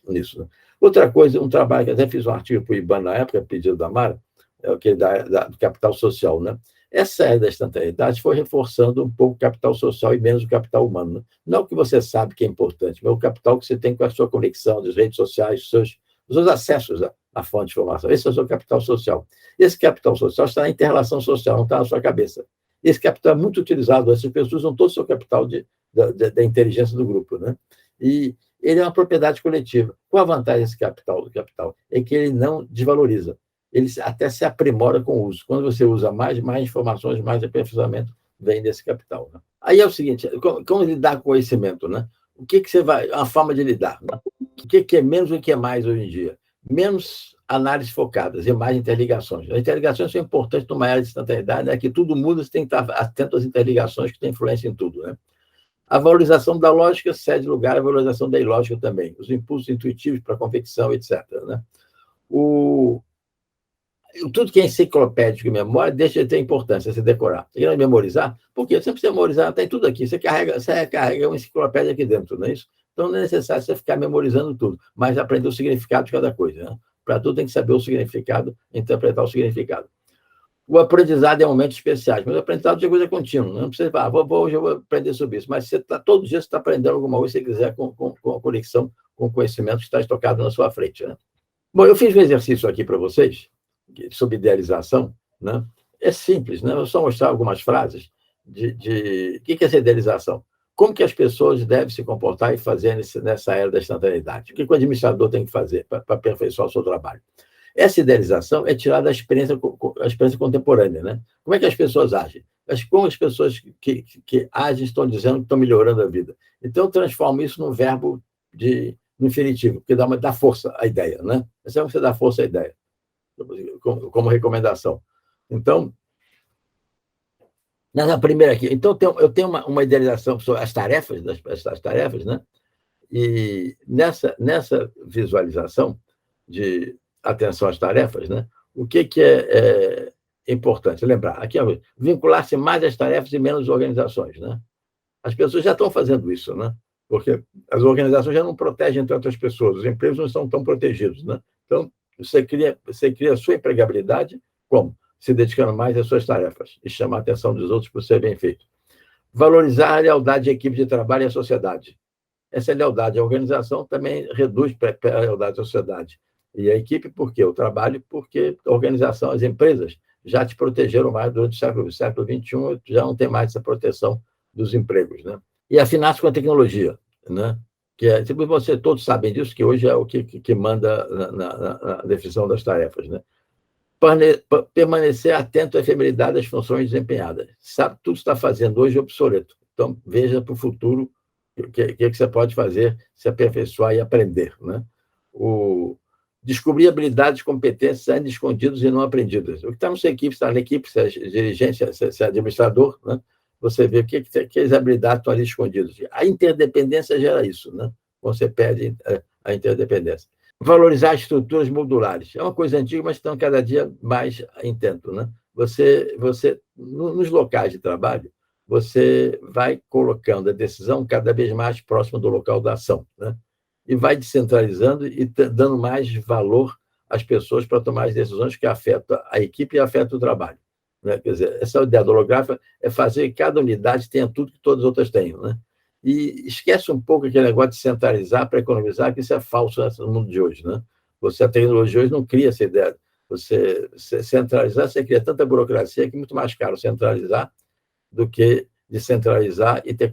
nisso, né? Outra coisa, um trabalho que até fiz um artigo para o IBAN na época, pedido da Mara, é o que do capital social, né? Essa era da instantaneidade foi reforçando um pouco o capital social e menos o capital humano, né? Não o que você sabe que é importante, mas o capital que você tem com a sua conexão, das redes sociais, os seus acessos à fonte de informação. Esse é o seu capital social. Esse capital social está na inter-relação social, não está na sua cabeça. Esse capital é muito utilizado, essas pessoas usam todo o seu capital da inteligência do grupo, né? E ele é uma propriedade coletiva. Qual a vantagem desse capital? Do capital é que ele não desvaloriza. Ele até se aprimora com o uso. Quando você usa mais informações, mais aperfeiçoamento vem desse capital, né? Aí é o seguinte, como lidar com conhecimento, né? O que você vai... A forma de lidar, né? O que é menos e o que é mais hoje em dia? Menos análises focadas e mais interligações. As interligações são importantes numa era de instantaneidade, né? Que tudo muda, você tem que estar atento às interligações que têm influência em tudo, né? A valorização da lógica cede lugar à valorização da ilógica também. Os impulsos intuitivos para a confecção, etc., né? Tudo que é enciclopédico e memória deixa de ter importância, você decorar. Você quer memorizar? Porque você precisa memorizar, tem tudo aqui. Você carrega uma enciclopédia aqui dentro, não é isso? Então, não é necessário você ficar memorizando tudo, mas aprender o significado de cada coisa, né? Para tudo tem que saber o significado, interpretar o significado. O aprendizado é momentos especiais, mas o aprendizado é coisa contínua. Não precisa falar, hoje eu vou aprender sobre isso, mas todo dia você está aprendendo alguma coisa, se você quiser, com a conexão com o conhecimento que está estocado na sua frente, né? Bom, eu fiz um exercício aqui para vocês, sobre idealização, né? É simples, né? Eu vou só mostrar algumas frases de o que é essa idealização. Como que as pessoas devem se comportar e fazer nessa era da instantaneidade? O que o administrador tem que fazer para aperfeiçoar o seu trabalho? Essa idealização é tirada da experiência contemporânea, né? Como é que as pessoas agem? Como as pessoas que agem estão dizendo que estão melhorando a vida? Então, eu transformo isso num verbo no infinitivo, porque dá força à ideia, né? Essa é você dá força à ideia, como recomendação. Então, na primeira aqui, então eu tenho uma idealização sobre as tarefas, né? E nessa visualização atenção às tarefas, né? O que é importante lembrar? Aqui, vincular-se mais às tarefas e menos às organizações, né? As pessoas já estão fazendo isso, né? Porque as organizações já não protegem tanto as pessoas, os empregos não estão tão protegidos, né? Então, você cria a sua empregabilidade como? Se dedicando mais às suas tarefas e chamar a atenção dos outros por ser bem feito. Valorizar a lealdade à equipe de trabalho e à sociedade. Essa lealdade à organização também reduz a lealdade à sociedade. E a equipe, por quê? O trabalho, porque a organização, as empresas já te protegeram mais durante o século XXI, já não tem mais essa proteção dos empregos, né? E afinar-se com a tecnologia, né? Tipo, você todos sabem disso, que hoje é o que manda na definição das tarefas, né? Permanecer atento à efemeridade das funções desempenhadas. Sabe, tudo que está fazendo hoje é obsoleto. Então, veja para o futuro o que você pode fazer, se aperfeiçoar e aprender, né? Descobrir habilidades e competências ainda escondidas e não aprendidas. O que está na sua equipe, está na equipe, se é dirigente, se é administrador, né? Você vê que as habilidades estão ali escondidas. A interdependência gera isso, né? Você perde a interdependência. Valorizar as estruturas modulares. É uma coisa antiga, mas estão cada dia mais intento, né? Nos locais de trabalho, você vai colocando a decisão cada vez mais próxima do local da ação, né? E vai descentralizando e dando mais valor às pessoas para tomar as decisões que afetam a equipe e afetam o trabalho, né? Quer dizer, essa ideia do holográfica é fazer que cada unidade tenha tudo que todas as outras tenham, né? E esquece um pouco aquele negócio de centralizar para economizar, que isso é falso no mundo de hoje, né? A tecnologia hoje não cria essa ideia. Você centralizar, você cria tanta burocracia que é muito mais caro centralizar do que descentralizar e ter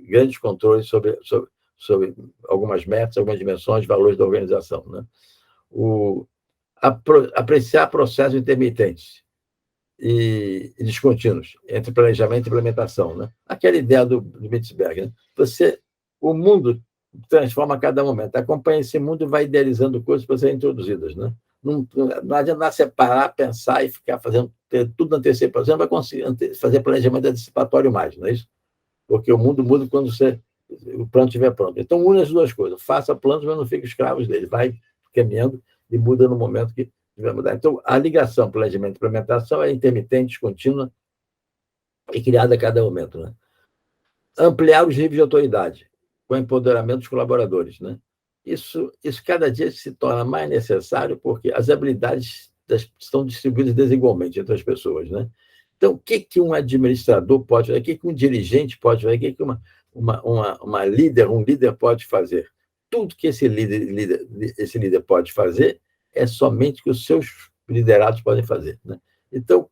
grandes controles sobre algumas metas, algumas dimensões, valores da organização, né? Apreciar processos intermitentes e descontínuos entre planejamento e implementação, né? Aquela ideia do Bitzberg, né? O mundo transforma a cada momento. Acompanha esse mundo e vai idealizando coisas para serem introduzidas, né? Não adianta separar, pensar e ficar ter tudo antecipação. Você não vai conseguir fazer planejamento antecipatório mais, não é isso? Porque o mundo muda quando o plano estiver pronto. Então, une as duas coisas. Faça planos, mas não fique escravo dele. Vai caminhando e muda no momento que tiver mudar. Então, a ligação planejamento e implementação é intermitente, contínua e criada a cada momento, né? Ampliar os níveis de autoridade com o empoderamento dos colaboradores, né? Isso cada dia se torna mais necessário porque as habilidades estão distribuídas desigualmente entre as pessoas, né? Então, o que um administrador pode fazer? O que um dirigente pode fazer? O que um líder pode fazer? Tudo que esse líder pode fazer é somente o que os seus liderados podem fazer, né? Então,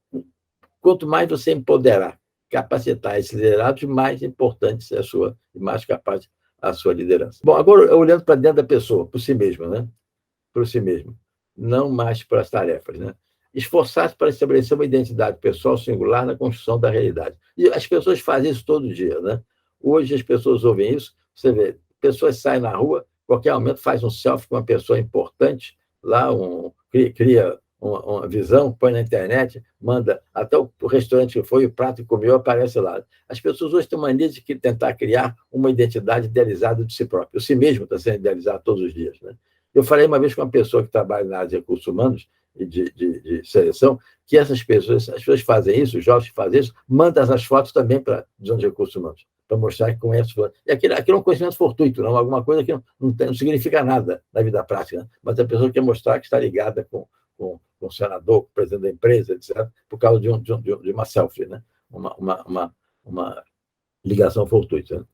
quanto mais você empoderar, capacitar esses liderados, mais importante é mais capaz a sua liderança. Bom, agora olhando para dentro da pessoa, por si mesma, né? Por si mesmo, não mais para as tarefas, né? Esforçar-se para estabelecer uma identidade pessoal singular na construção da realidade. E as pessoas fazem isso todo dia, né? Hoje as pessoas ouvem isso, você vê, pessoas saem na rua, qualquer momento faz um selfie com uma pessoa importante, lá cria uma visão, põe na internet, manda até o restaurante que foi, o prato que comeu, aparece lá. As pessoas hoje têm mania de tentar criar uma identidade idealizada de si próprio. O si mesmo está sendo idealizado todos os dias, né? Eu falei uma vez com uma pessoa que trabalha na área de recursos humanos e de seleção, que as pessoas fazem isso, os jovens fazem isso, mandam as fotos também para os de recursos humanos, para mostrar que conhece. E aquilo é um conhecimento fortuito, não alguma coisa que não significa nada na vida prática, né? Mas a pessoa quer mostrar que está ligada com o senador, com o presidente da empresa, etc., por causa de uma selfie, né? Uma ligação fortuita, né?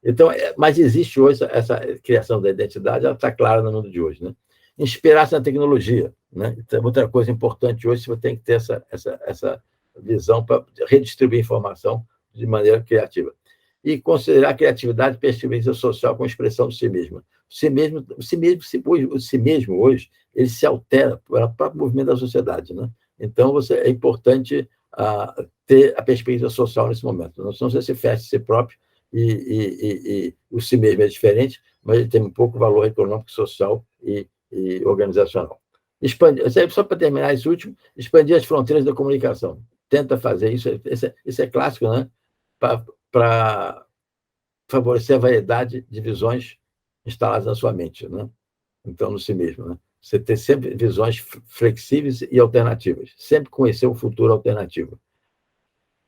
Então, mas existe hoje essa criação da identidade, ela está clara no mundo de hoje, né? Inspirar-se na tecnologia, né? Então, outra coisa importante hoje, você tem que ter essa visão para redistribuir informação de maneira criativa. E considerar a criatividade e perspectiva social como expressão de si mesmo. O si mesmo hoje, ele se altera pelo próprio movimento da sociedade, né? Então, é importante ter a perspectiva social nesse momento. Não você se fecha si próprio e o si mesmo é diferente, mas ele tem um pouco valor econômico, social e organizacional. Só para terminar esse último, expandir as fronteiras da comunicação. Tenta fazer isso, isso é clássico, né? Para favorecer a variedade de visões instaladas na sua mente, né? Então, no si mesmo, né? Você ter sempre visões flexíveis e alternativas. Sempre conhecer o futuro alternativo.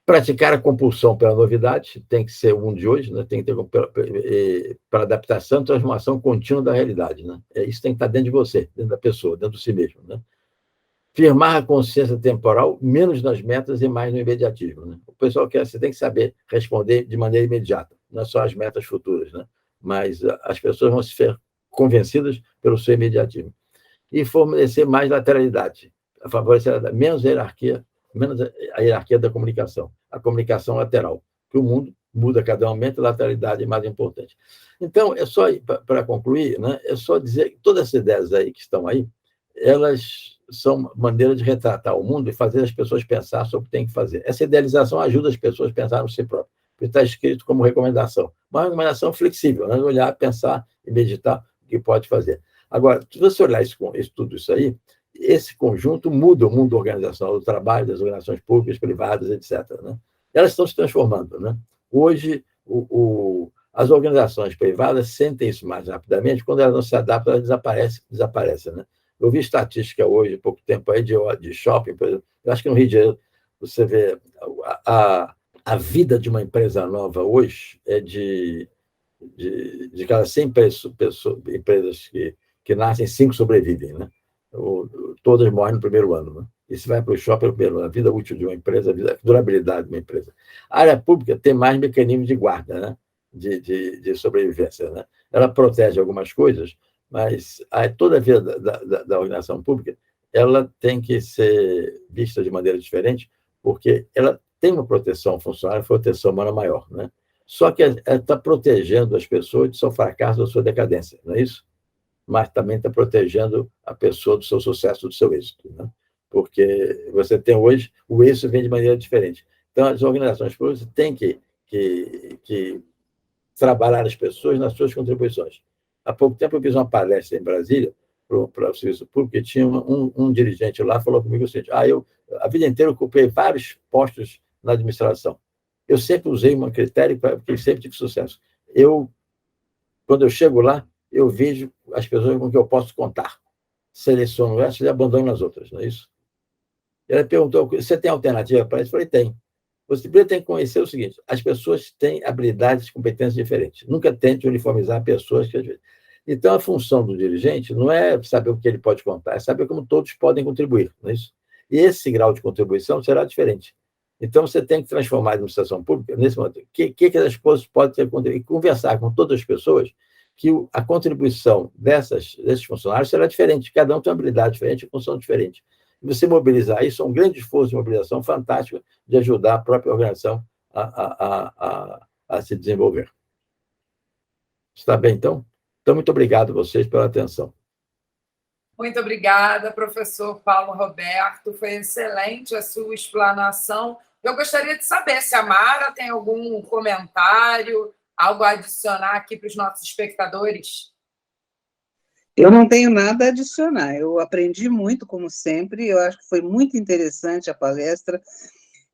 Praticar a compulsão pela novidade, tem que ser o mundo de hoje, né? Tem que ter para adaptação e transformação contínua da realidade. Né? Isso tem que estar dentro de você, dentro da pessoa, dentro de si mesmo. Né? Firmar a consciência temporal, menos nas metas e mais no imediatismo. Né? O pessoal quer, você tem que saber responder de maneira imediata, não é só as metas futuras, né? Mas as pessoas vão se ver convencidas pelo seu imediatismo. E fornecer mais lateralidade, favorecer menos hierarquia, menos a hierarquia da comunicação, a comunicação lateral, que o mundo muda cada momento, a lateralidade é mais importante. Então, é só, para concluir, né, é só dizer que todas essas ideias aí que estão aí, elas são maneira de retratar o mundo e fazer as pessoas pensar sobre o que tem que fazer. Essa idealização ajuda as pessoas a pensar no si próprio, porque está escrito como recomendação. Uma recomendação flexível, né? Olhar, pensar e meditar o que pode fazer. Agora, se você olhar tudo isso aí, esse conjunto muda o mundo organizacional do trabalho, das organizações públicas, privadas, etc. Né? Elas estão se transformando. Né? Hoje, as organizações privadas sentem isso mais rapidamente, quando elas não se adaptam, elas desaparecem. Né? Eu vi estatística hoje, há pouco tempo, aí, de shopping, por exemplo. Eu acho que no Rio de Janeiro, você vê a vida de uma empresa nova hoje é de cada 100 empresas que nascem, 5 sobrevivem, né? Todas morrem no primeiro ano. Né? E se vai para o shopping no primeiro ano, a vida útil de uma empresa, a durabilidade de uma empresa. A área pública tem mais mecanismos de guarda, né? de sobrevivência. Né? Ela protege algumas coisas, mas toda a vida da organização pública ela tem que ser vista de maneira diferente, porque ela tem uma proteção funcionária, proteção humana maior. Né? Só que ela está protegendo as pessoas do seu fracasso, da sua decadência, não é isso? Mas também está protegendo a pessoa do seu sucesso, do seu êxito. Né? Porque você tem hoje, o êxito vem de maneira diferente. Então, as organizações públicas têm que trabalhar as pessoas nas suas contribuições. Há pouco tempo eu fiz uma palestra em Brasília para o serviço público e tinha um dirigente lá falou comigo o seguinte: eu a vida inteira ocupei vários postos na administração. Eu sempre usei um critério porque sempre tive sucesso. Quando eu chego lá, eu vejo as pessoas com que eu posso contar. Seleciono essas e abandono as outras, não é isso? Ela perguntou: você tem alternativa para isso? Eu falei: tem. Você primeiro tem que conhecer o seguinte: as pessoas têm habilidades e competências diferentes. Nunca tente uniformizar pessoas que... Então, a função do dirigente não é saber o que ele pode contar, é saber como todos podem contribuir, não é isso? E esse grau de contribuição será diferente. Então, você tem que transformar a administração pública nesse momento. O que as coisas podem ter contribuído? E conversar com todas as pessoas que a contribuição desses funcionários será diferente. Cada um tem uma habilidade diferente, uma função diferente. E você mobilizar isso é um grande esforço de mobilização fantástico de ajudar a própria organização a se desenvolver. Está bem, então? Então, muito obrigado a vocês pela atenção. Muito obrigada, professor Paulo Roberto. Foi excelente a sua explanação. Eu gostaria de saber se a Mara tem algum comentário, algo a adicionar aqui para os nossos espectadores. Eu não tenho nada a adicionar. Eu aprendi muito, como sempre. Eu acho que foi muito interessante a palestra.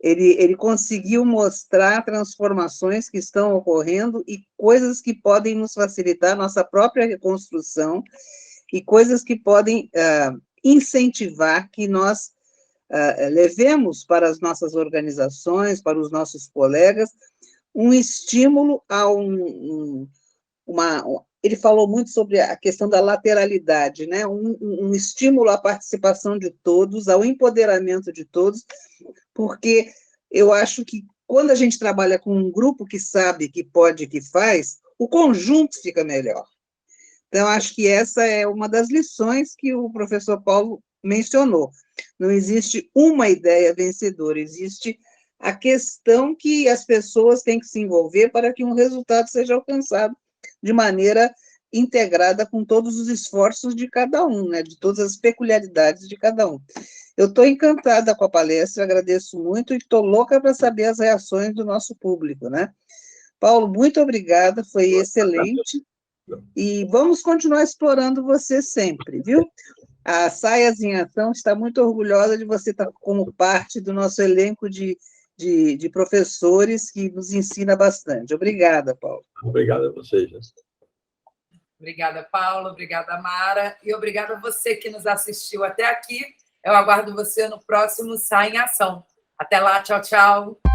Ele conseguiu mostrar transformações que estão ocorrendo e coisas que podem nos facilitar a nossa própria reconstrução e coisas que podem incentivar que nós levemos para as nossas organizações, para os nossos colegas, um estímulo a ele falou muito sobre a questão da lateralidade, né? Um estímulo à participação de todos, ao empoderamento de todos, porque eu acho que quando a gente trabalha com um grupo que sabe, que pode, que faz, o conjunto fica melhor. Então, acho que essa é uma das lições que o professor Paulo mencionou. Não existe uma ideia vencedora, existe a questão que as pessoas têm que se envolver para que um resultado seja alcançado de maneira integrada com todos os esforços de cada um, né, de todas as peculiaridades de cada um. Eu estou encantada com a palestra, agradeço muito e estou louca para saber as reações do nosso público, né? Paulo, muito obrigada, foi excelente. E vamos continuar explorando você sempre, viu? A Saias em Ação está muito orgulhosa de você estar como parte do nosso elenco de professores que nos ensina bastante. Obrigada, Paulo. Obrigado a vocês. Obrigada, Paula. Obrigada, Mara. E obrigada a você que nos assistiu até aqui. Eu aguardo você no próximo Sai em Ação. Até lá, tchau, tchau.